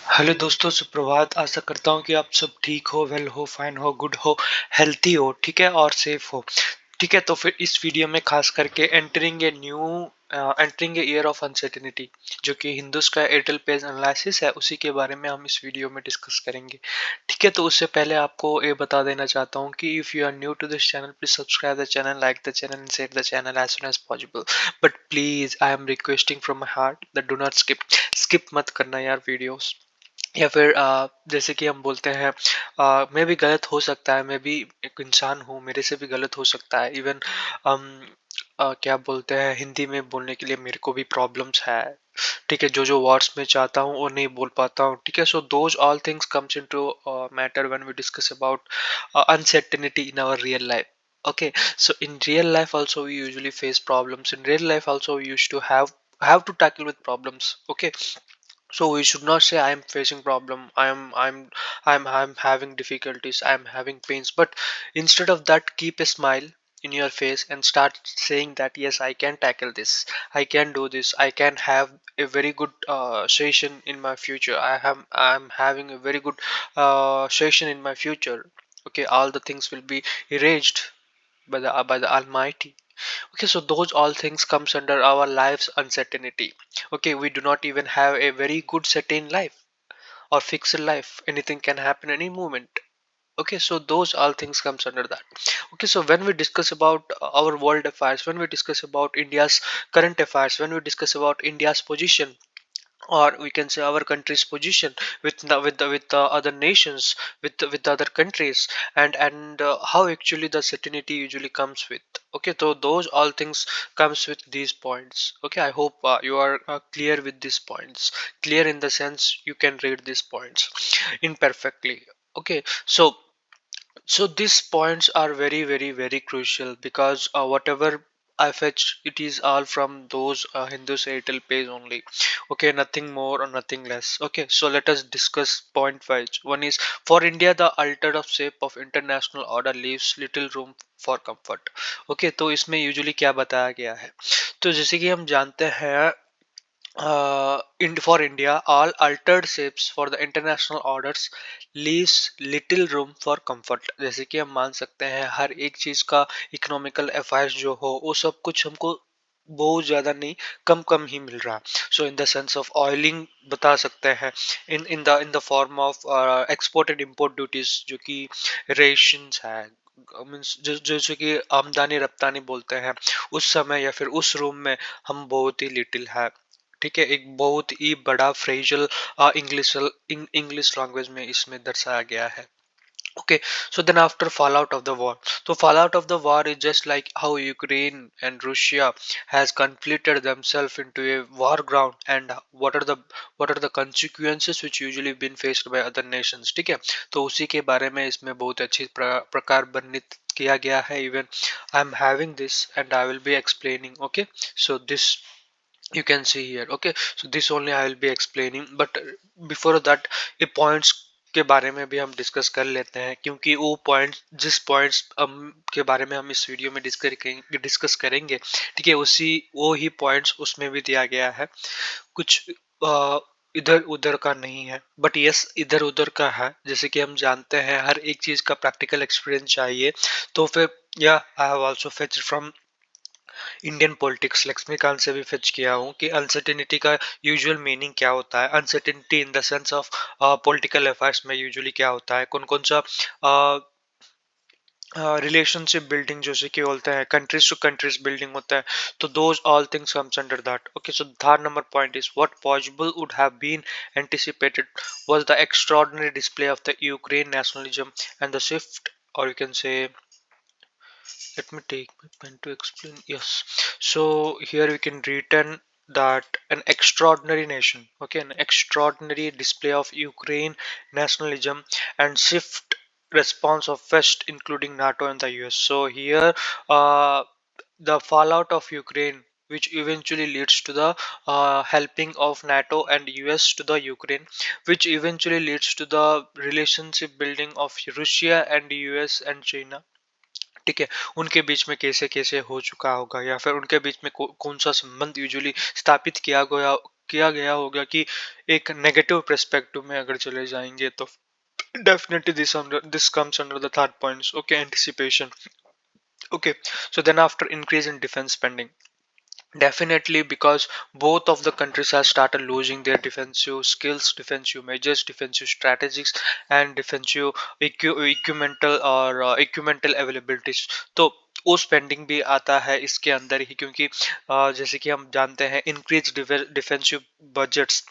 Hello दोस्तों, सुप्रभात। आशा करता हूँ कि आप सब ठीक हो, वेल हो, फाइन हो, गुड हो, हेल्थी हो, ठीक है, और सेफ हो। ठीक है, तो फिर इस वीडियो में खास करके entering a year of uncertainty, जो कि हिंदुस का एयरटेल पेज एनालिसिस है, उसी के बारे में हम इस वीडियो में डिस्कस करेंगे। ठीक है, तो उससे पहले आपको ये बता देना चाहता हूँ कि if you are new to this channel, please subscribe the channel, like the channel and share the channel as soon as possible. But please, I am requesting from my heart that do not skip मत करना यार videos. या फिर जैसे कि हम बोलते हैं, मैं भी गलत हो सकता है, मैं भी एक इंसान हूँ, मेरे से भी गलत हो सकता है। इवन क्या बोलते हैं, हिंदी में बोलने के लिए मेरे को भी प्रॉब्लम्स है। ठीक है, जो जो वर्ड्स मैं चाहता हूँ वो नहीं बोल पाता हूँ। ठीक है, so those all things comes into matter when we discuss about uncertainty in our real life. Okay, so in real life also we usually face problems. In real life also we used to have to tackle with problems. Okay, so we should not say I am facing problem, I'm having difficulties, I'm having pains, but instead of that, keep a smile in your face and start saying that yes, I can tackle this, I can do this, I can have a very good session in my future, I'm having a very good session in my future. Okay, all the things will be erased by the almighty. Okay, so those all things comes under our life's uncertainty. Okay, we do not even have a very good certain life or fixed life. Anything can happen any moment. Okay, so those all things comes under that. Okay, so when we discuss about our world affairs, when we discuss about India's current affairs, when we discuss about India's position, or we can say our country's position with the other nations, with the other countries, and how actually the certainty usually comes with. Okay, so those all things comes with these points. Okay, I hope you are clear with these points, clear in the sense you can read these points imperfectly. Okay, so these points are very very very crucial because whatever I fetch, it is all from those Hindu Airtel page only. Okay, nothing more or nothing less. Okay, so let us discuss point wise. One is, for India, the altered of shape of international order leaves little room for comfort. Okay, तो इसमें usually क्या बताया गया है? तो जैसे कि हम जानते हैं, for India, all altered shapes for the international orders leaves little room for comfort. जैसे कि हम मान सकते हैं हर एक चीज का इकोनॉमिकल अफेयर्स जो हो वो सब कुछ हमको बहुत ज्यादा नहीं, कम कम ही मिल रहा। So in the sense of oiling बता सकते हैं, in the form of exported import duties, जो कि रेशंस है, मीन्स जैसे कि आमदनी रफ्तानी बोलते हैं, उस समय या फिर उस रूम में हम बहुत ही लिटिल है। ठीक है, एक बहुत ही बड़ा फ्रेजल इंग्लिश इंग्लिश लैंग्वेज में इसमें दर्शाया गया है। Okay, so then after fallout of the war, so fallout of the war is just like how Ukraine and Russia has conflicted themselves into a war ground, and what are the consequences which usually been faced by other nations. ठीक है, तो उसी के बारे में इसमें बहुत अच्छी प्रकार वर्णित किया गया है। Even I am having this and I will be explaining. Okay, so this you can see here. Okay, so this only I will be explaining, but before that, ये points के बारे में भी हम डिस्कस कर लेते हैं, क्योंकि वो पॉइंट्स, जिस पॉइंट्स के बारे में हम इस वीडियो में डिस्कस करेंगे, ठीक है, उसी वो ही पॉइंट्स उसमें भी दिया गया है। कुछ इधर उधर का नहीं है, बट यस इधर उधर का है। जैसे कि हम जानते हैं हर एक चीज का प्रैक्टिकल एक्सपीरियंस चाहिए, तो फिर yeah I have also fetched from Indian politics, Laxmikanth से भी फेच किया हूँ कि अनसर्टेनिटी का यूजुअल मीनिंग क्या होता है। Uncertainty in the sense of political affairs में यूजुअली क्या होता है, कौन कौन सा रिलेशनशिप बिल्डिंग जैसे कि बोलते हैं, कंट्रीज टू कंट्रीज बिल्डिंग होता है, तो those all things comes under that. Okay, so third number point is what possible would have been anticipated was the extraordinary display of the Ukraine nationalism and the shift, or you can say, let me take my pen to explain. Yes. So here we can written that an extraordinary nation, okay, an extraordinary display of Ukraine nationalism and swift response of West, including NATO and the US. So here, the fallout of Ukraine, which eventually leads to the helping of NATO and US to the Ukraine, which eventually leads to the relationship building of Russia and US and China। ठीक है, उनके बीच में कैसे कैसे हो चुका होगा, या फिर उनके बीच में कौन सा संबंध यूजुअली स्थापित किया गया किया गया होगा कि एक नेगेटिव पर्सपेक्टिव में अगर चले जाएंगे तो definitely this comes under the third points. Okay, anticipation. Okay, so then after increase in defense spending, definitely, because both of the countries have started losing their defensive skills, defensive measures, defensive strategies, and defensive equipmental और equipmental availabilities. तो वो spending भी आता है इसके अंदर ही, क्योंकि जैसे कि हम जानते हैं increase defensive budgets,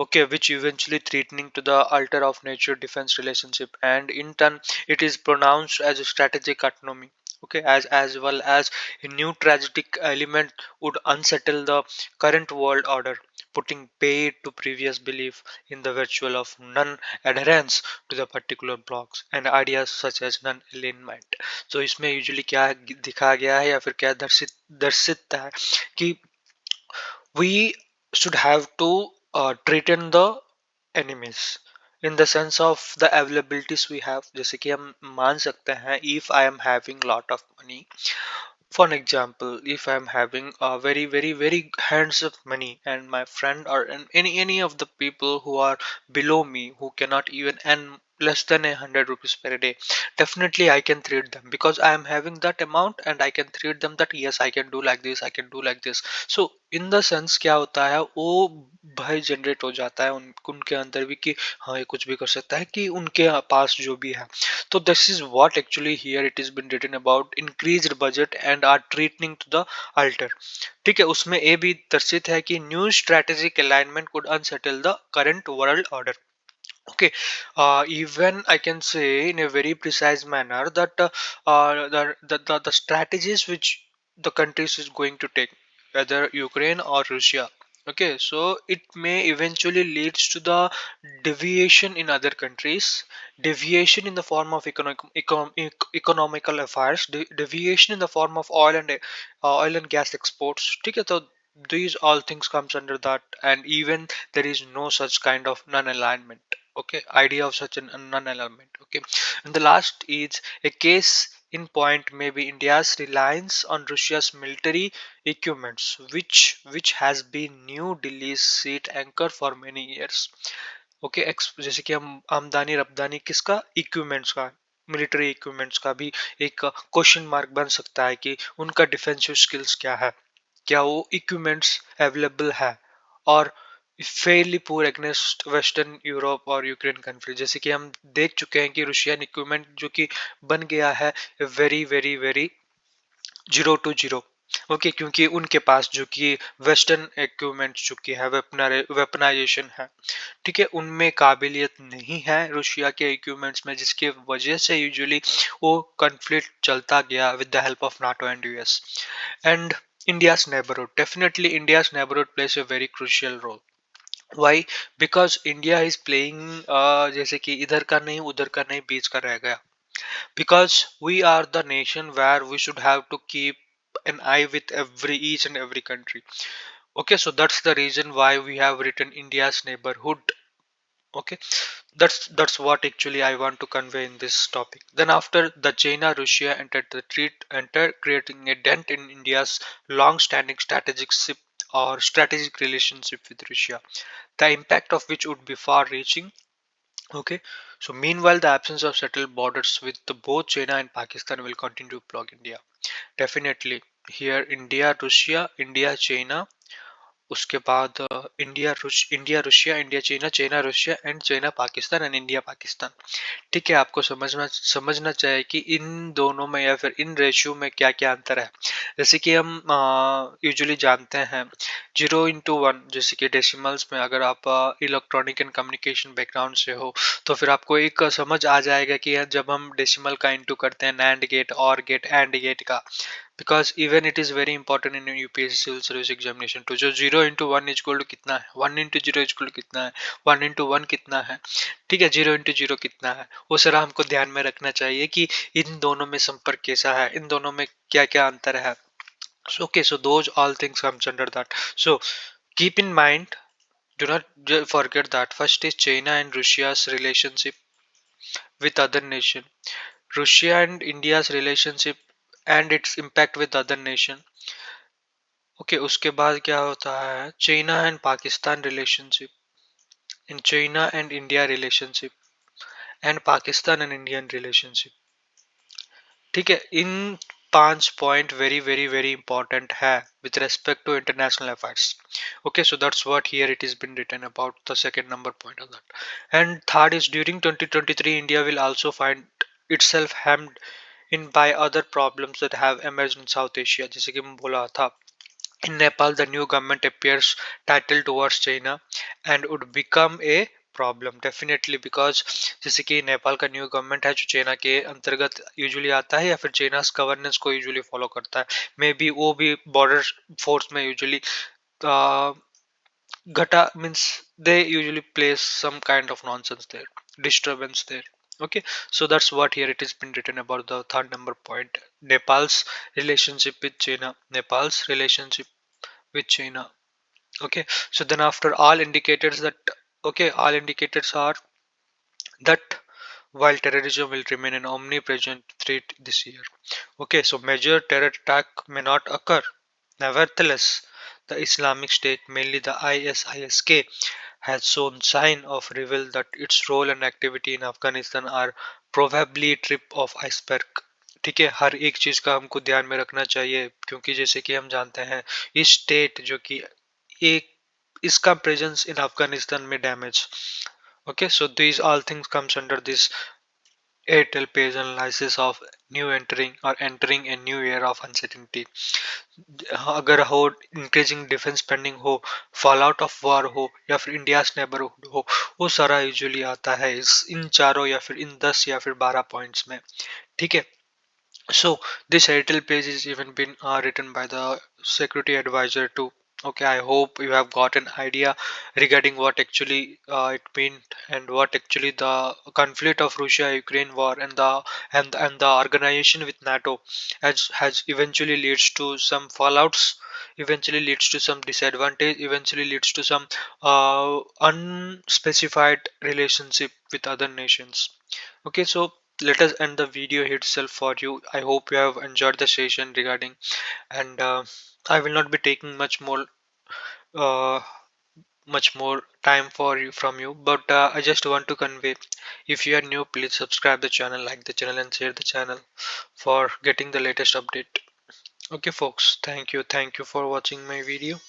okay, which eventually threatening to the alter of nature defense relationship, and in turn it is pronounced as a strategic autonomy. Okay, as well as a new tragic element would unsettle the current world order, putting paid to previous belief in the virtue of non-adherence to the particular blocks and ideas such as non-alignment. So इसमें usually क्या दिखा गया है या फिर क्या दर्शित है कि we should have to treaten the enemies in the sense of the availabilities we have. जैसे कि हम मान सकते हैं if I am having lot of money, for an example, if I'm having a very hands of money and my friend or any of the people who are below me who cannot even earn less than 100 rupees per day, definitely I can treat them because I am having that amount and I can treat them that yes, I can do like this, I can do like this. So in the sense क्या होता है, वो भय generate हो जाता है उनके अंदर भी कि हाँ ये कुछ भी कर सकता है, कि उनके पास जो भी है. तो this is what actually here it has been written about increased budget and are threatening to the alter. ठीक है, उसमें ये भी दर्शित है कि new strategic alignment could unsettle the current world order. Okay, even I can say in a very precise manner that the strategies which the countries is going to take, whether Ukraine or Russia. Okay, so it may eventually leads to the deviation in other countries, deviation in the form of economical affairs, deviation in the form of oil and gas exports. ठीक है, तो these all things comes under that, and even there is no such kind of non-alignment. Okay, idea of such an non-alignment. Okay, and the last is a case in point may be India's reliance on Russia's military equipments, which has been New Delhi's seat anchor for many years. Okay, जैसे कि हम आमदनी रफ्तानी किसका, equipments का, military equipments का भी एक question mark बन सकता है कि उनका डिफेंसिव स्किल्स क्या है, क्या वो इक्विपमेंट्स अवेलेबल है, और Fairlie poor against western Europe और यूक्रेन कंट्री. जैसे कि हम देख चुके हैं कि रशियन इक्विपमेंट जो कि बन गया है वेरी 0 to 0. ओके, क्योंकि उनके पास जो कि वेस्टर्न इक्विपमेंट जो कि है वेपनाइजेशन है, ठीक है, उनमें काबिलियत नहीं है रशिया के इक्विपमेंट्स में, जिसके वजह से यूजुअली वो कॉन्फ्लिक्ट चलता गया with the help of NATO and US. And India's neighborhood, definitely India's neighborhood plays a very crucial role. Why? Because India is playing जैसे कि इधर का नहीं उधर का नहीं बीच का रह गया, because we are the nation where we should have to keep an eye with every each and every country. Okay, so that's the reason why we have written India's neighborhood. Okay, that's what actually I want to convey in this topic. Then after the China Russia entered the treat enter creating a dent in India's long standing strategic relationship with Russia, the impact of which would be far reaching. Okay, so meanwhile, the absence of settled borders with both China and Pakistan will continue to block India. Definitely, here India, Russia, India, China, उसके बाद India Russia, India China, China Russia and China Pakistan and India Pakistan. ठीक है, आपको समझना चाहिए कि इन दोनों में या फिर इन रेशियो में क्या क्या अंतर है. जैसे कि हम यूजुअली जानते हैं 0 into 1, जैसे कि डेसिमल्स में अगर आप इलेक्ट्रॉनिक एंड कम्युनिकेशन बैकग्राउंड से हो तो फिर आपको एक समझ आ जाएगा कि जब हम डेसिमल का इंटू करते हैं नैंड गेट और गेट एंड गेट का, because even it is very important in UPSC civil service examination to जो 0 into 1 इज इक्वल टू कितना है, 1 into 0 इज इक्वल टू कितना है, 1 into 1 कितना है, ठीक है, 0 into 0 कितना है, वो सारा हमको ध्यान में रखना चाहिए कि इन दोनों में संपर्क कैसा है, इन दोनों में क्या क्या अंतर है. So, okay, so those all things comes under that. So keep in mind, do not forget that first is China and Russia's relationship with other nation, Russia and India's relationship and its impact with other nation. Okay, उसके बाद क्या होता है, China and Pakistan relationship, इन China and India relationship, and Pakistan and Indian relationship. ठीक है, इन 5 point very very very important है with respect to international affairs. Okay, so that's what here it has been written about the second number point of that. And third is during 2023, India will also find itself hemmed in by other problems that have emerged in South Asia. जैसे कि मैं बोला था, in Nepal, the new government appears titled towards China and would become a problem definitely, because जैसे कि नेपाल का new government है जो चाइना के अंतर्गत यूजुअली आता है या फिर चाइना गवर्नेंस को यूजुअली फॉलो करता है, मे बी वो भी बॉर्डर फोर्स में usually Gata means they usually place some kind of nonsense there, disturbance there. Okay, so that's what here it has been written about the third number point. Nepal's relationship with China. Nepal's relationship with China. Okay, so then after all indicators that, okay, all indicators are that while terrorism will remain an omnipresent threat this year. Okay, so major terror attack may not occur. Nevertheless, the Islamic State, mainly the ISISK, has shown sign of reveal that its role and activity in Afghanistan are probably tip of iceberg. ठीक है, हर एक चीज का हमको ध्यान में रखना चाहिए, क्योंकि जैसे कि हम जानते हैं इस स्टेट जो कि एक इसका प्रेजेंस इन अफगानिस्तान में damage. Okay, so these all things comes under this Airtel pays analysis of new entering or entering a new era of uncertainty। अगर हो इंक्रीजिंग डिफेंस स्पेंडिंग हो, फॉल आउट ऑफ वॉर हो, या फिर India neighbourhood हो, वो सारा usually आता है इस इन चारों या फिर इन 10 या फिर 12 पॉइंट्स में। ठीक है, so this Airtel page is even been written by the security advisor too. Okay, I hope you have got an idea regarding what actually it meant and what actually the conflict of Russia-Ukraine war and the organization with NATO has eventually leads to some fallouts, eventually leads to some disadvantage, eventually leads to some unspecified relationship with other nations. Okay, so let us end the video here itself for you. I hope you have enjoyed the session regarding, and I will not be taking uh, much more time for you from you, but I just want to convey, if you are new, please subscribe the channel, like the channel, and share the channel for getting the latest update. Okay folks, thank you for watching my video.